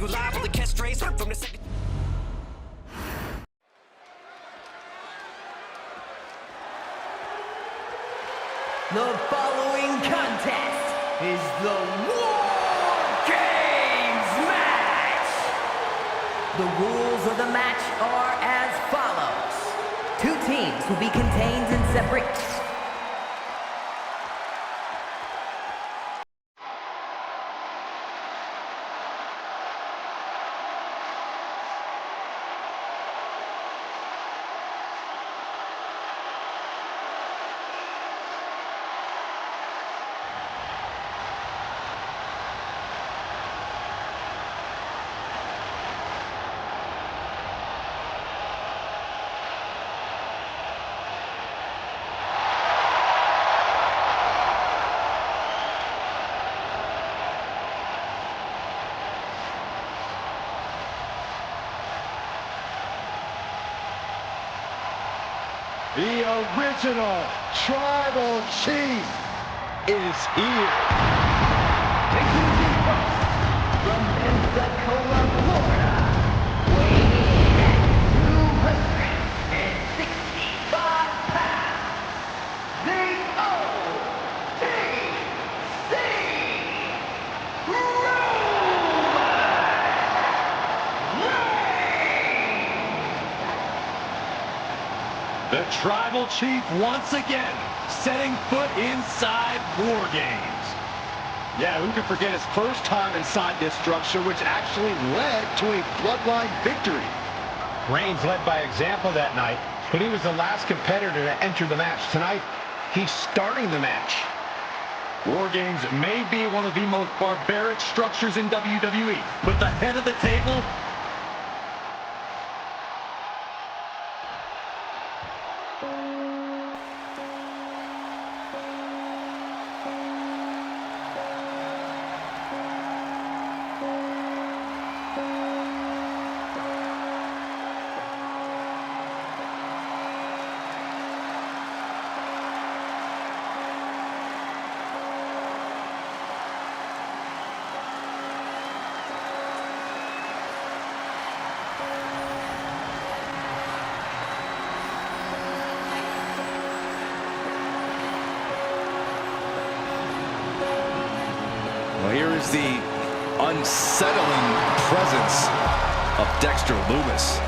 you liable to catch strays from the second. The following contest is the WarGames match. The rules of the match are as follows. 2 teams will be contained in separate... The original Tribal Chief is here. Taking the fight from Pensacola, Florida, weighing in at 265 pounds, the OTC The Tribal Chief once again setting foot inside WarGames. Yeah, who could forget his first time inside this structure, which actually led to a Bloodline victory. Reigns led by example that night, but he was the last competitor to enter the match. Tonight, he's starting the match. WarGames may be one of the most barbaric structures in WWE, but the head of the table... Well, here is the unsettling presence of Dexter Lumis.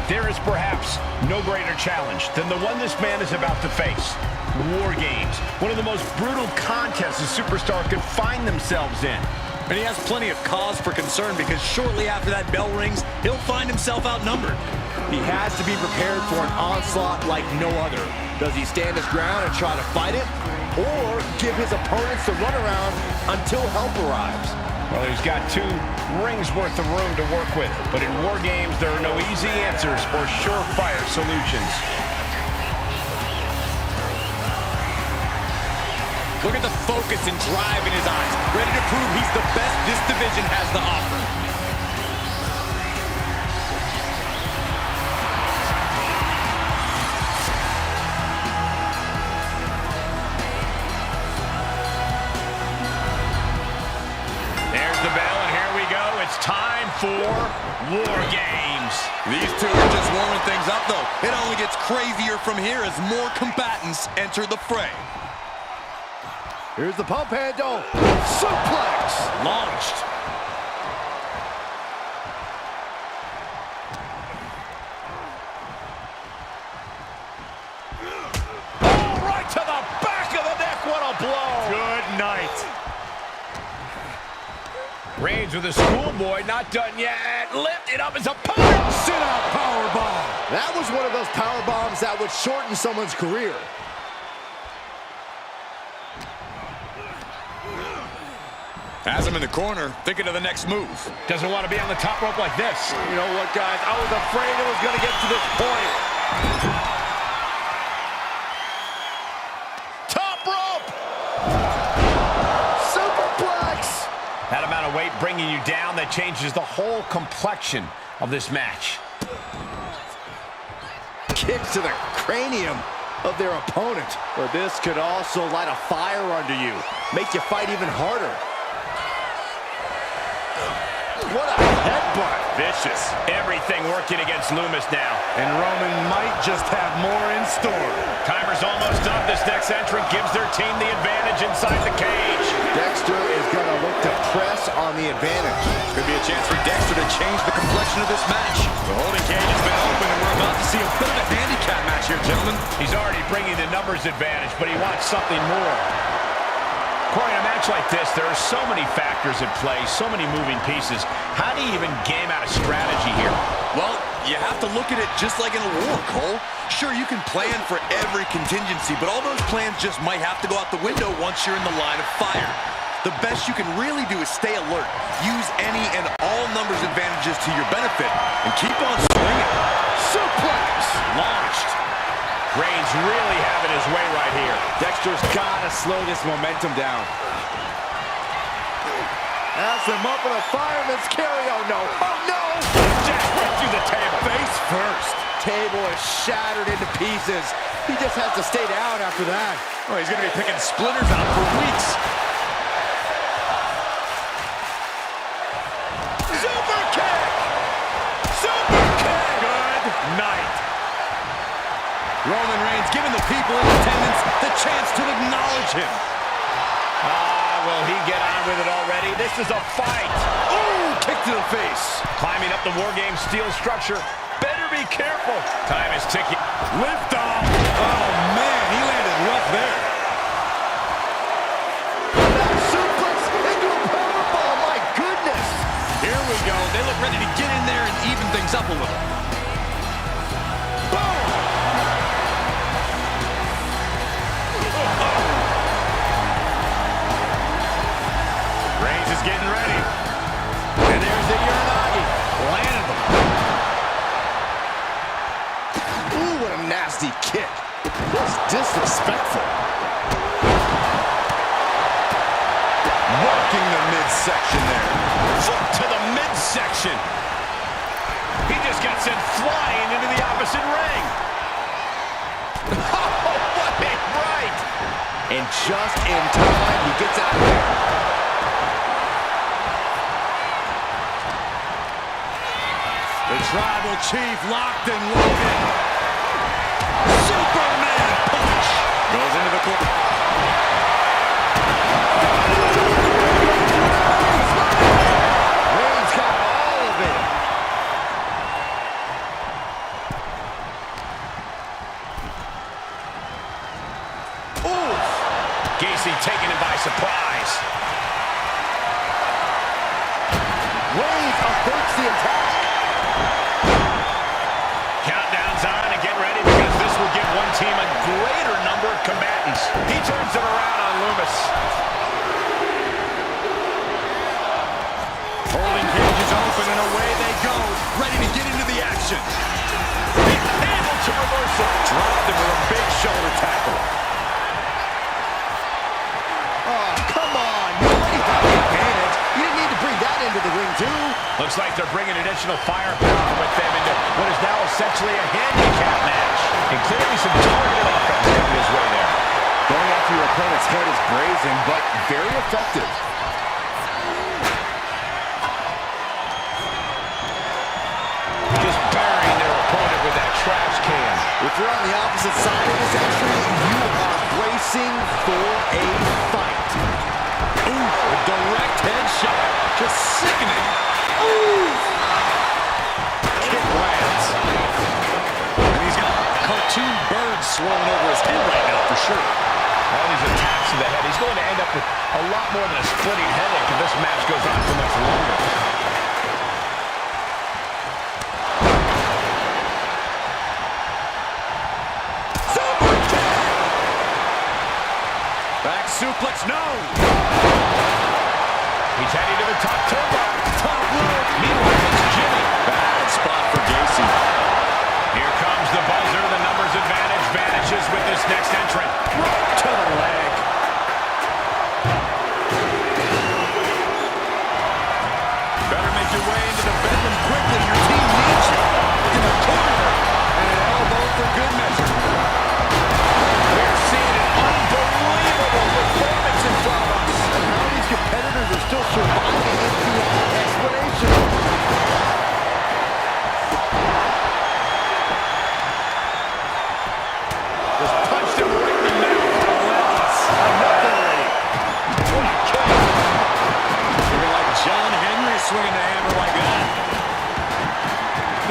There is perhaps no greater challenge than the one this man is about to face. WarGames, one of the most brutal contests a superstar could find themselves in. And he has plenty of cause for concern because shortly after that bell rings, he'll find himself outnumbered. He has to be prepared for an onslaught like no other. Does he stand his ground and try to fight it? Or give his opponents the runaround until help arrives? Well, he's got 2 rings worth of room to work with. But in WarGames, there are no easy answers or surefire solutions. Look at the focus and drive in his eyes, ready to prove he's the best this division has to offer. There's the bell, and here we go. It's time for WarGames. These two are just warming things up, though. It only gets crazier from here as more combatants enter the fray. Here's the pump handle. Suplex. Launched. Oh, right to the back of the neck. What a blow. Good night. Reigns with a schoolboy, not done yet. Lifted up his opponent. Sit-out powerbomb. That was one of those power bombs that would shorten someone's career. Has him in the corner, thinking of the next move. Doesn't want to be on the top rope like this. You know what, guys? I was afraid it was going to get to this point. Top rope! Superplex! That amount of weight bringing you down, the it changes the whole complexion of this match. Kicks to the cranium of their opponent. But this could also light a fire under you, make you fight even harder. What a headbutt. Vicious. Everything working against Loomis now. And Roman might just have more in store. Timer's almost up. This next entrant gives their team the advantage inside the cage. Dexter is going to look to press on the advantage. Could be a chance for Dexter to change the complexion of this match. The holding cage has been open, and we're about to see a bit of a handicap match here, gentlemen. He's already bringing the numbers advantage, but he wants something more. Corey, in a match like this, there are so many factors at play, so many moving pieces. How do you even game out a strategy here? Well, you have to look at it just like in a war, Cole. Sure, you can plan for every contingency, but all those plans just might have to go out the window once you're in the line of fire. The best you can really do is stay alert, use any and all numbers advantages to your benefit, and keep on swinging. Suplex! Launched. Reigns really having his way right here. Dexter's got to slow this momentum down. Has him up in a fireman's carry. Oh, no. Oh, no! Jack right through the table. Face first. Table is shattered into pieces. He just has to stay down after that. Oh, he's going to be picking splinters out for weeks. Super kick! Super kick! Good night. Roman Reigns giving the people in attendance the chance to acknowledge him. Will he get on with it already? This is a fight. Ooh, kick to the face. Climbing up the WarGames steel structure. Better be careful. Time is ticking. Lift off. Oh, man, he landed rough there. That suplex into a powerbomb. My goodness. Here we go. They look ready to get in there and even things up a little. Getting ready. And there's the Uranagi. Landed them. Ooh, what a nasty kick. That's disrespectful. Working the midsection there. Foot to the midsection. He just got sent flying into the opposite ring. Oh, what a right. And just in time, he gets out of there. The Tribal Chief locked and loaded. Superman punch. Goes into the corner. Reigns got all of it. Ooh. Gacy taking him by surprise. Reigns averts the attack. Countdown's on and get ready because this will give one team a greater number of combatants. He turns it around on Loomis. Holding cage is open and away they go. Ready to get into the action. Able to reverse it. Dropped him with a big shoulder tackle. Oh, come on. You already have the advantage. You didn't need to bring that into the ring, too. Looks like they're bringing additional firepower with them into what is now essentially a handicap match. And clearly some targeted offense coming his way there. Going after your opponent's head is brazen, but very effective. Just burying their opponent with that trash can. If you're on the opposite side of this entry, you are bracing for a fight. Ooh, a direct headshot. Just sickening. Ooh! Kick lands. And he's got cartoon birds swirling over his head right now for sure. All these attacks to the head. He's going to end up with a lot more than a splitting headache if this match goes on for much longer. Super kick! Back suplex, no! He's heading to the top turnbuckle. Top rope. Meanwhile, it's Jimmy. Bad spot for Gacy. Here comes the buzzer. The numbers advantage vanishes with this next entrant. Rope to the leg. Better make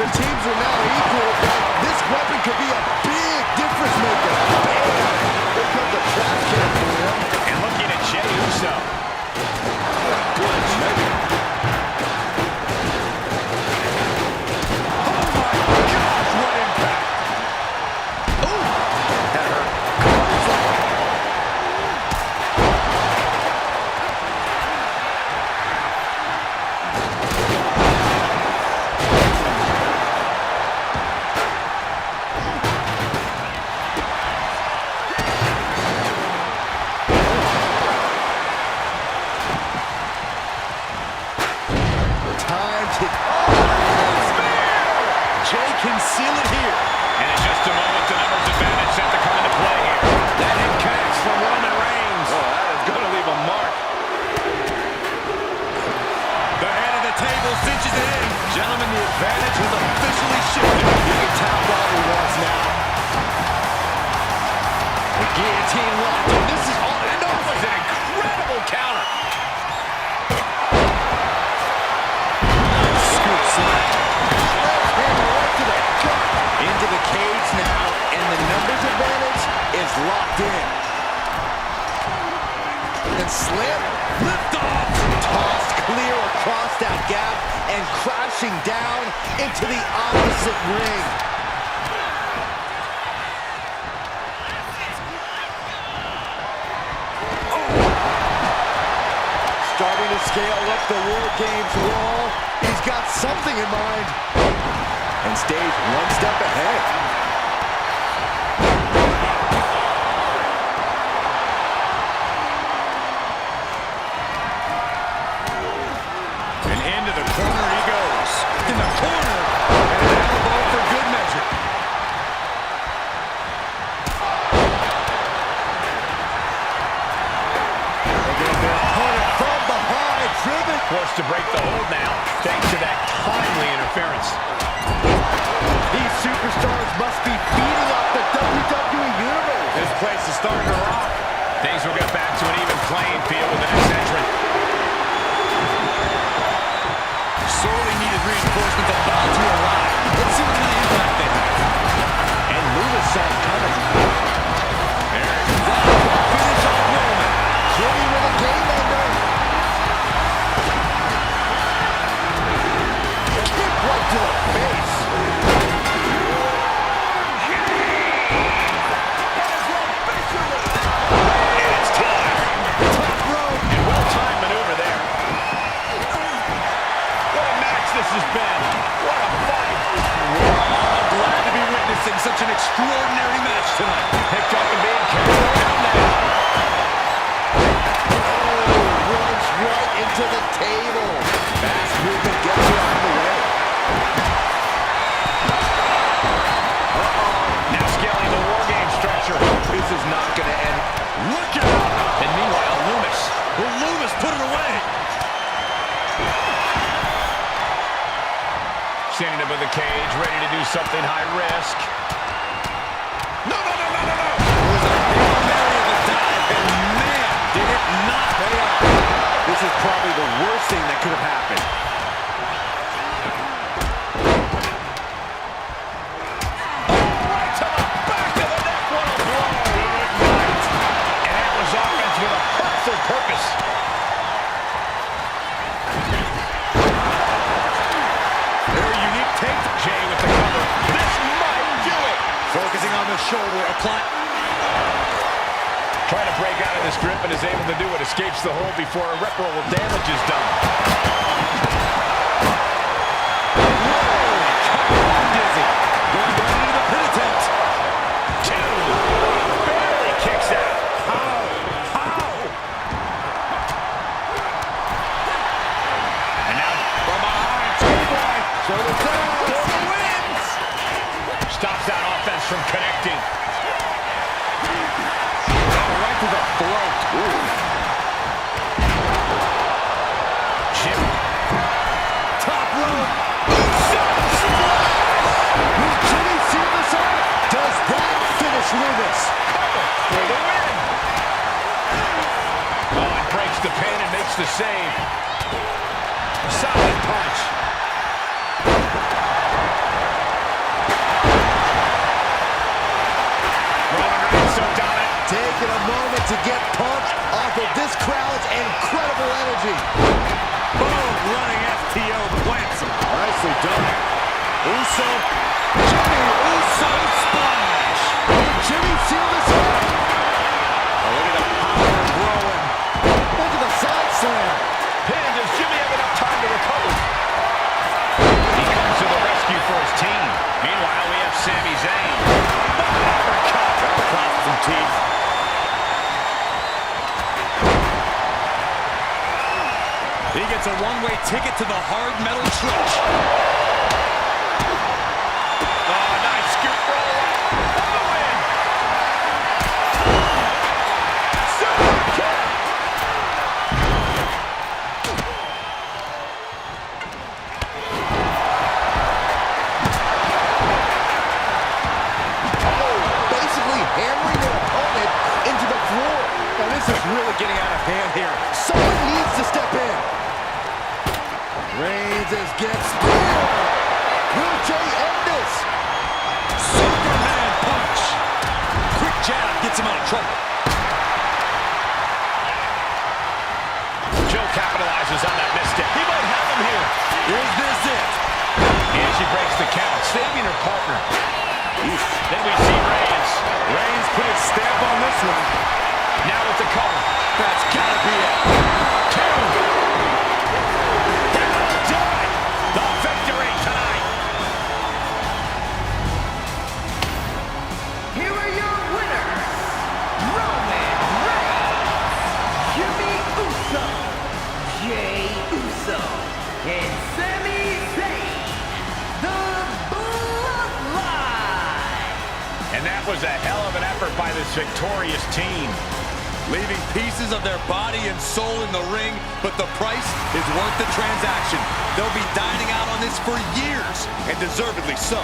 The teams are now equal, but this weapon could be a big difference maker. Bam! Here comes the trash can for him. And looking at Jey Uso. Good measure. Jey can seal it here. And in just a moment, the numbers advantage set to come into play here. That hit connects from Roman Reigns. Oh, that is going to leave a mark. The head of the table cinches it in. Gentlemen, the advantage has officially shifted. He can tap all he wants now. The guillotine locked in. This is all. And that was an incredible counter. Scoop slam. Into the cage now, and the numbers advantage is locked in. And slam, lift off, tossed clear across that gap, and crashing down into the opposite ring. Starting to scale up the WarGames wall. He's got something in mind. And stays one step ahead. And into the corner he goes. In the corner. And an elbow for good measure. Again, they're opponent from behind. Driven. Forced to break the hold now, thanks to that timely interference. These superstars must be feeding off the WWE Universe. This place is starting to rock. Things will get back to an even playing field with the next entrant. Sorely needed reinforcements about to arrive. Let's see what kind of impact they have. And Lewis saw it coming. There it is. Finish off Roman. Jimmy with a game ender. Kick right to the face. Such an extraordinary match tonight. Picked up and being carried down now. Oh, runs right into the table. Fast movement gets you out of the way. Now scaling the WarGames structure. This is not going to end. Look out! And meanwhile, Loomis. Will Loomis put it away? Standing above the cage, ready to do something high risk. No! It was a Hail Mary of a dive, and man, did it not pay off. This is probably the worst thing that could have happened. Right to the back of the neck, what a blow. Right. And that was offense with a hurtful purpose. Very unique take to Jey with the cover. This might do it. Focusing on the shoulder, apply. Trying to break out of this grip and is able to do it. Escapes the hold before irreparable damage is done. Whoa, dizzy. Going down into the pin attempt. Two. Barely kicks out. How? And now from behind. Shoulder down. Gordon wins. Stops that offense from connecting. Right to the throat. Ooh. Jim. Top rope. Will Jimmy seal this off? Does that finish Loomis? For the win. Oh, it breaks the pin and makes the save. Solid punch. to get pumped off of this crowd's incredible energy. Boom, running FTO plants him. Nicely done. Uso, Jimmy Uso splash. Jimmy seal this up. Oh, look at the power growing. Look at the side slam. And does Jimmy have enough time to recover? He comes to the rescue for his team. Meanwhile, we have Sami Zayn. Uppercut. That'll cost some teeth. He gets a one-way ticket to the hard metal trench. Oh, nice scoop roll up for the win. Super kick. Basically hammering their opponent into the floor. Now this is really getting out of hand here. Someone needs to step in. Reigns gets speared. Will Jay end this? Superman punch. Quick jab gets him out of trouble. Joe capitalizes on that misstep. He might have him here. Is this it? And she breaks the count, saving her partner. Then we see Reigns. Reigns put his stamp on this one. Now with the cover. That's gotta be it. Two. They're gonna do it. The victory tonight. Here are your winners, Roman Reigns, Jimmy Uso, Jey Uso, and Sami Zayn, the Bloodline. And that was a hell of an effort by this victorious team. Leaving pieces of their body and soul in the ring, but the price is worth the transaction. They'll be dining out on this for years, and deservedly so.